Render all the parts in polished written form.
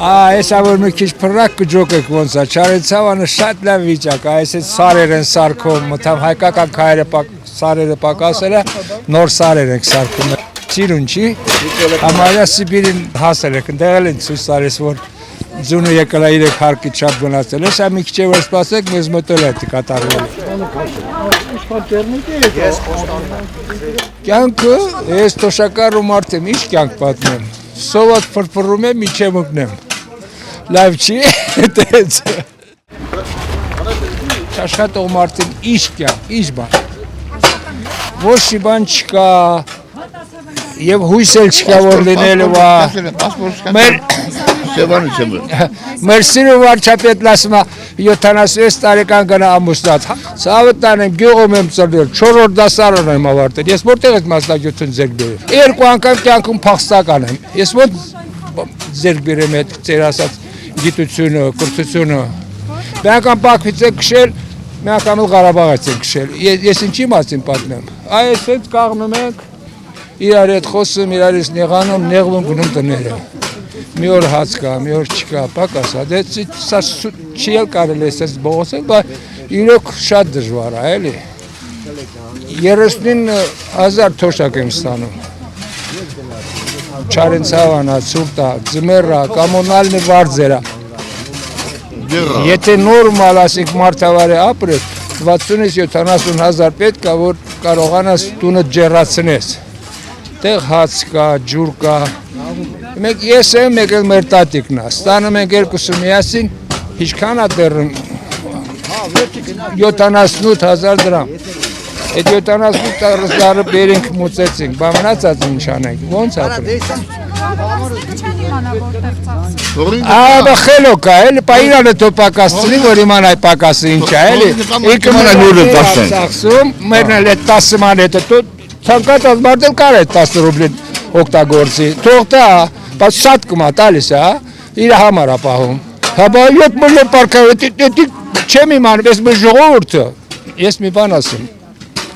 Այս որ մի քիչ փռակ կջոկեք ոնց է, Չարենցավանը շատ լավ վիճակ, այս սարեր են սարքում, մտամ հայկական սարերը պակասել է, նոր սարեր ենք սարքում։ Սիրուն չի, համարյա Սիբիրին հասել եք, ընդեղել են ցույց տալիս, որ ձունը եկել է 3 հարկի չափ գնացել է, սա մի քիչ որ սպասեք, մեզ մոտել է կատարվել։ Կյանքը, ես թոշակառու մարդ եմ, ինչ կյանք պատմեմ, սոված փրփռում եմ, միջև ընկնեմ, լավ չի, տենց։ Աշխատող մարդին ինչ կյանք, ինչ բան, ոչ մի բան չկա, և հույս էլ չկա, որ լինելու մեր սիրու վարչապետն ասում է 76 տարեկան գնա ամուսնած, ցավը տանեմ, գյուղում եմ ծնվել, 4-րդ դասարան եմ ավարտել, ես որտեղ եք մասնագիտություն ձեռք բերել, 2 անգամ կյանքում փախստական եմ, ես ո՞նց ձեռք բերեմ այդ ձեր ասած գիտությունը, կրթությունը, մի անգամ Բաքվից եք քշել, մի անգամ Ղարաբաղից եք քշել, ես ինչի մասին պատմեմ, այս հետ կաղնում ենք, իրար հետ խոսում, իրարից նեղանում, նեղվում գնում տները, մի օր հաց կա, մի օր չկա, պակաս է, սա չի էլ կարել ես ես բողոսել, բայց իրոք շատ դժվար է, էլի, 39,000 թոշակ եմ ստանում, Չարենցավանա, Ցուրտա, Ձմեռա, կոմունալնի վարձերա, եթե նորմալ ասենք մարդավար է ապրել, 60-70,000 պետք է, որ կարողանաս տունը ջեռացնես, տեղ հաց կա, ջուր կա, մենք ես եմ, մեկ էլ մեր տատիկն է, ստանում ենք երկուսը միասին, ինչքան է դեռ 78,000 դրամ, այդ 78,000 բերենք մուծեցինք, բա մնացած ինչ անենք, ոնց ապրենք։ Աբա խելոք է, էլի, պա իրանը թո պակասցնի, որ իման այ պակասը ինչ է, էլի, ինքը ծախսում, մերն էլ այդ 10 ման հետը, ցանկացած մարդ էլ կար այդ 10 ռուբլին օգտագործի, թող տա, բայց շատ կմա տալիս է, իր համար է պահում։ Հա բա 7 միլիոն պարկավ, չեմ իմանում, ես մեր ժողովուրդը, ես մի բան ասեմ,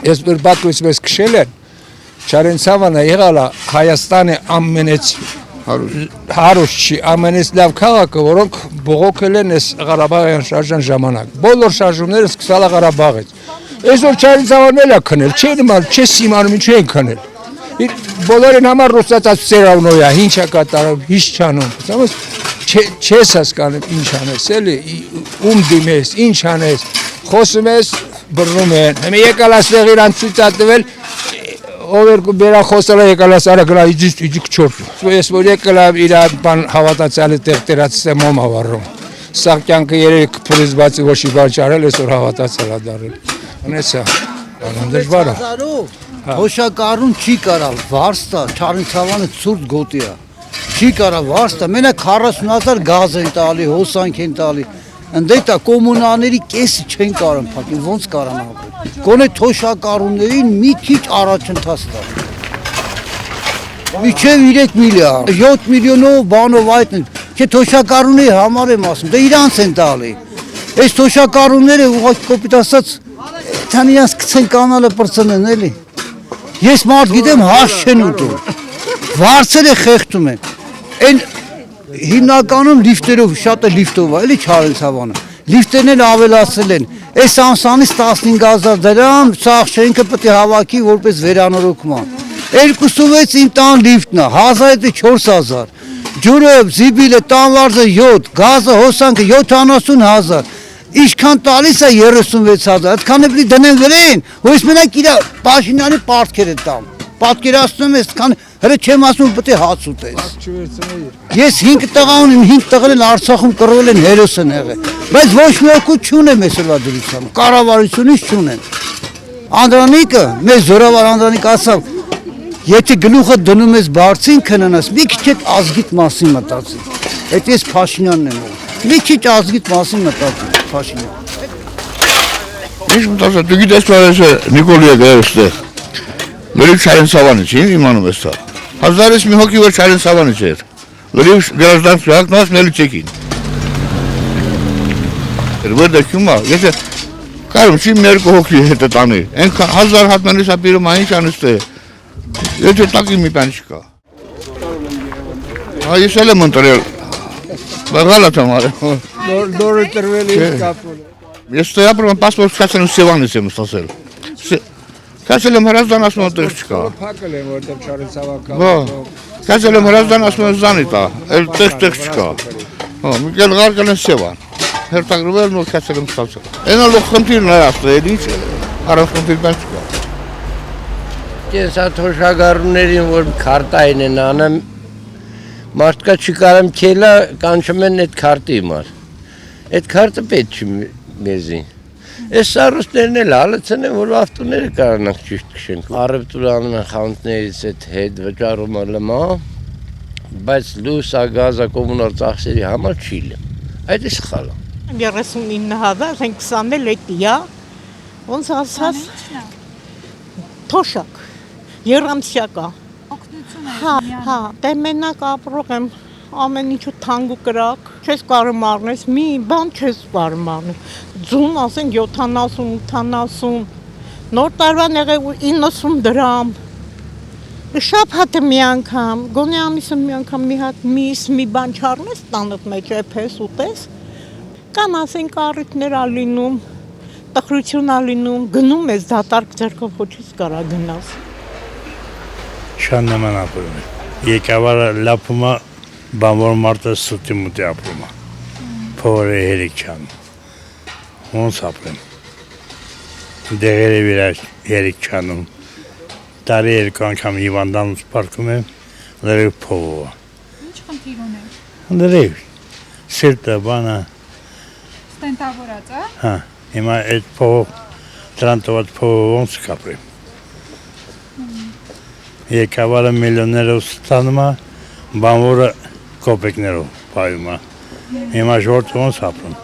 ես մեր Բաքվից մեզ քշել են, Չարենցավանը եղալ է Հայաստանի ամենից հարուստ չի, ամենից լավ քաղաքը, որոնք բողոքել են այս Ղարաբաղյան շարժան ժամանակ, բոլոր շարժումները սկսալ է Ղարաբաղից, այսօր Չարենցավանն էլ է քնել, չեն իմանում, չես իմանում ինչ են քնել, բոլորին համար ռուսացած սերավնոյա, ինչ է կատարում, ինչ չանում, չես հասկանում ինչ անես, էլի, ում դիմես, ինչ անես, խոսում ես, բռնում են, հեմի եկալ ասեղ իրան ծույծատվել, ով երկու բերա խոսել է եկալ աս արա գնա իջիկ չորդ, ես որ եկալ իրան բան հավատացյալի տեղ տերացիստեմ ոմ հավարում, սաղ կյանքը երևի կպուրից բացի ոչի բան չարել, ես որ հավատացյալ է դարել, անեցա, դժվար է։ Հոշակառուն չի կարալ, վարստա, Չարենցավանը ցուրտ գոտի է, չի կարալ վարստա, մենակ 40,000 գազ են տալի, հոսանք են տալի, ընդետ է կոմունաների կեսի չեն կարան պակին, ոնց կարան ապրել, գոնե թոշակառուններին մի քիչ առաջընթաց տալ, միջև 3 միլիարդ, 7 միլիոնով բանով այդ են, չէ թոշակառունների համար եմ ասում, դա իրանց են տալի, այս թոշակառունները ուղղակի կոպիտ ասած, թան իրանց կցեն կանալը պրծնեն էլի, ես մարդ գիտեմ հաշ չեն ուտում, վարձերը խեղդում են, են հիմնականում լիֆտերով, շատ է լիֆտով է, էլի Չարենցավանը, լիֆտերն էլ ավելացել են, այս ամսանից 15,000 դրամ, սաղ շենքը պետք է հավաքի որպես վերանորոգման, 26 իմ տան լիֆտն է, 1000-4,000, ջուրը, զիբիլը, տանվարձը 7, գազը, հոսանքը 70,000, Ինչքան տալիս է 36,000, այդքան է պիտի դնեն վրեն, որ ես մենակ իր Փաշինյանի պարտքերը տամ, պատկերացնում ես, հրը չեմ ասում պետք է հաց ուտես։ Ես 5 տղա ունեմ, 5 տղերն Արցախում կռվել են հերոս են եղել, բայց ոչ մի օգուտ չունեմ այսօրվա դրությամբ, կառավարությունից չունեն։ Անդրանիկը, մեզ զորավար Անդրանիկ ասավ, եթե գլուխը դնում ես բարձին քննես, մի քիչ այդ ազգիտ մասին մտածի։ Այդ ես Փաշինյանն եմ ով։ Մի քիչ ազգիտ մասին մտածի Փաշինյան։ Ինչ մտածա, դու գիտես որ Նիկոլի է գերստեղ։ Լրիվ Չարենցավանը չի իմանում էսա։ Հազարից մի հոգի որ Չարենցավանը չէր։ Լրիվ գражданский акт нас մելի չեկին։ Երբեք դեպքումա, եթե կարում չի ներկո հոգի հետը տանի։ Այնքան 1000 հատնալիս ապիրում այն ինչ անստե։ Եթե տակի մի բան չկա։ Այս էլ եմ ընտրել Գալատ եմ արել։ Նորը տրվել է կապոլ։ Ես ստե ապրում եմ պասպորտ կացել եմ Սևանից եմ ստացել։ Կացել եմ հրազդան ասում եմ տեղ չկա։ Փակել եմ որտեղ չարեց հավաքա։ Կացել եմ հրազդան ասում եմ զանի տա, էլ տեղ չկա։ Մի կել գարկել են Սևան։ Հերթագրվել նոր կացել եմ ստացել։ Այնա լող խնդիրն է ասել, ինչ առանց խնդիր բան չկա։ Ես աթոշագարուներին որ քարտային են անում մարդկա չկարեմ քելա կանչում են այդ քարտի մար։ Այդ քարտը պետք չի մեզի։ Այս սարուստներն էլ հալեցեն են որ ավտոները կարանանք ճիշտ քշենք։ Առևտուր անում են խանութներից այդ հետ վճարումը լմա, բայց լույսա գազա կոմունալ ծախսերի համար չի լի։ Այդ է սխալ։ 39,000 լետիա ոնց ասած թոշակ երամսյակա հա դե մենակ ապրող եմ ամեն ինչու թանկ ու կրակ չես կարող առնես մի բան չես կարող առնել ձուն ասեն 70-80 նոր տարվան եղել 90 դրամ շաբաթը մի անգամ գոնե ամիսը մի անգամ մի հատ մի բան չառնես տանդ մեջ էփես ուտես կամ ասեն կառույցներ ալինում տխրություն ալինում գնում ես դատարկ ձեռքով ոչից կարա գնաս Շան նման ապրում է եկավարը լապումա բանվոր մարդը սուտի մուտի ապրում է փորը հերիք չան ոնց ապրեմ դեղերը վիրաշ հերիք չանում տարի երկու անգամ հիվանդանուց պարկում եմ լրիվ փողովը Ինչ խնդիր ունեք լրիվ սիրտը բանը Ստենտավորած, հա հիմա այդ փող տրանտոված փողը ոնց կապրեմ Եկավարը միլիոններով ստանում է, բանվորը կոպեկներով պայում է։ Հիմա ժողովուրդը ոնց ապրում։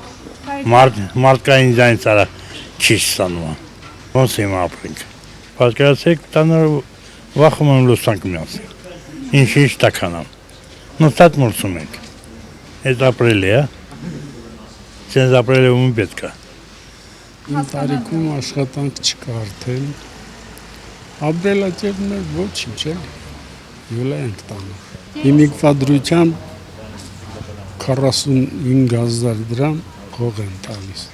Մարդկային ձայն ծառա չի ստանում է։ Ոնց հիմա ապրենք։ Պատկերացրեք տանը վախում եմ լուսանք միացի։ Ինչ տականամ։ Նստած մրցում ենք։ Այդ ապրել է, ցենց ապրել է ում պետք է։ Տարիքում աշխատանք չկա արդեն։ Ապրելակերպն է ոչինչ էլի, յուլա ենք տանում։ Հիմիկվա դրությամբ 45,000 դրամ հող են տալիս։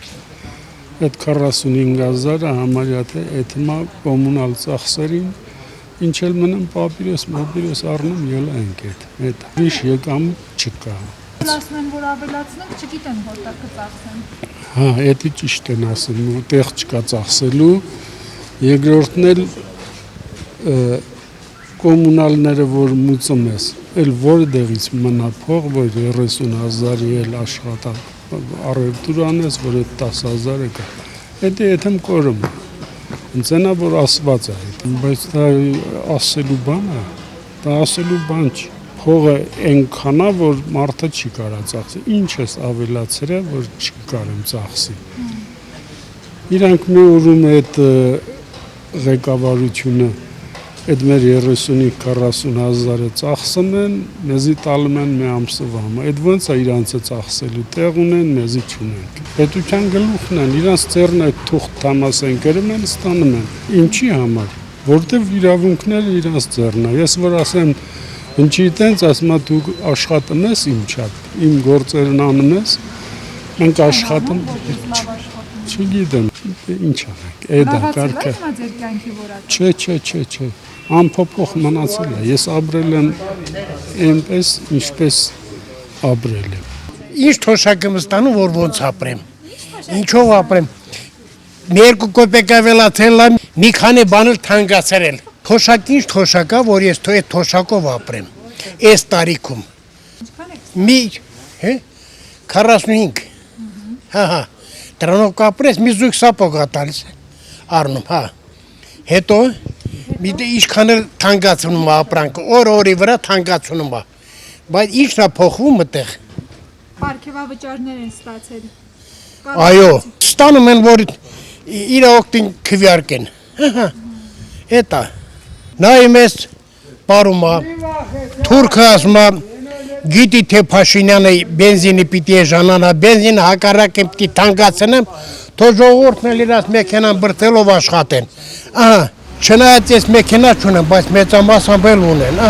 Այդ 45,000-ը համարյա թե էթմա կոմունալ ծախսերին, ինչ էլ մնեմ պապիրոս առնում յուլա ենք էդ։ Իշ եկամ չկա։ ասում են, որ ավելացնենք, չգիտեն որտեղ կծախսեն։ Հա, էդի ճիշտ են ասում, տեղ չկա ծախսելու, երկրորդն էլ կոմունալները որ մուծում ես, էլ որտեղից մնա փող, որ 30,000-ի էլ աշխատանք առևտուր անես, որ այդ 10,000-ը կա։ Էդի եթեմ կորում, ընցենա որ ասված է, բայց դա ասելու բան է, դա ասելու բան չի, փողը ենքանա, որ մարդը չի կարա ծախսի, ինչ ես ավելացրել, որ չի կարեմ ծախսի։ Իրանք մի օրում այդ ղեկավարությունը Այդ մեր 35-40,000-ը ծախսում են, մեզի տալում են մի ամսվա համը, այդ ոնց է իրանցը ծախսելու, տեղ ունեն, մեզի չունենք։ Պետության գլուխն են, իրանց ծերն այդ թուղթ թամաս են գրում են, ստանում են, ինչի համար, որտև իրավունքները իրանց ծերն է, ես որ ասեմ, ինչի տենց ասում է դու աշխատում ես իմ չատ, իմ գործերն անում ես, մենք աշխատում, չգիտեմ, ինչ անենք, էդ է կարգը։ Չէ, անփոփոխ մնացել է, ես ապրել եմ այնպես, ինչպես ապրել եմ։ Ինչ թոշակ եմ ստանում, որ ոնց ապրեմ, ինչով ապրեմ, մի երկու կոպեկ ավելացել եմ, մի քանի բան էլ թանկացրել։ Թոշակ ինչ թոշակ է, որ ես այդ թոշակով ապրեմ, այս տարիքում։ Մի 45, հա, դրանով կապրես, մի զույգ սապոգ ատալիս առնում, հա, հետո մի դե ինչքան էլ թանկացնում է ապրանքը, օրի վրա թանկացնում է, բայց ինչն է փոխվում այդտեղ։ Պարգևավճարներ են ստացել։ Այո, ստանում են, որ իր օգտին քվյարկեն։ Էդ է։ Նայում ես, պարում է, թուրքը ասում է, գիտի թե Փաշինյանը բենզինի պիտի էժանանա, բենզինը հակառակ եմ պիտի թանկացնեմ, թո ժողովուրդն էլ իրաց մեքենան բրծելով աշխատեն։ Չնայած ես մեքենա չունեմ, բայց մեծամասամբ էլ ունեն,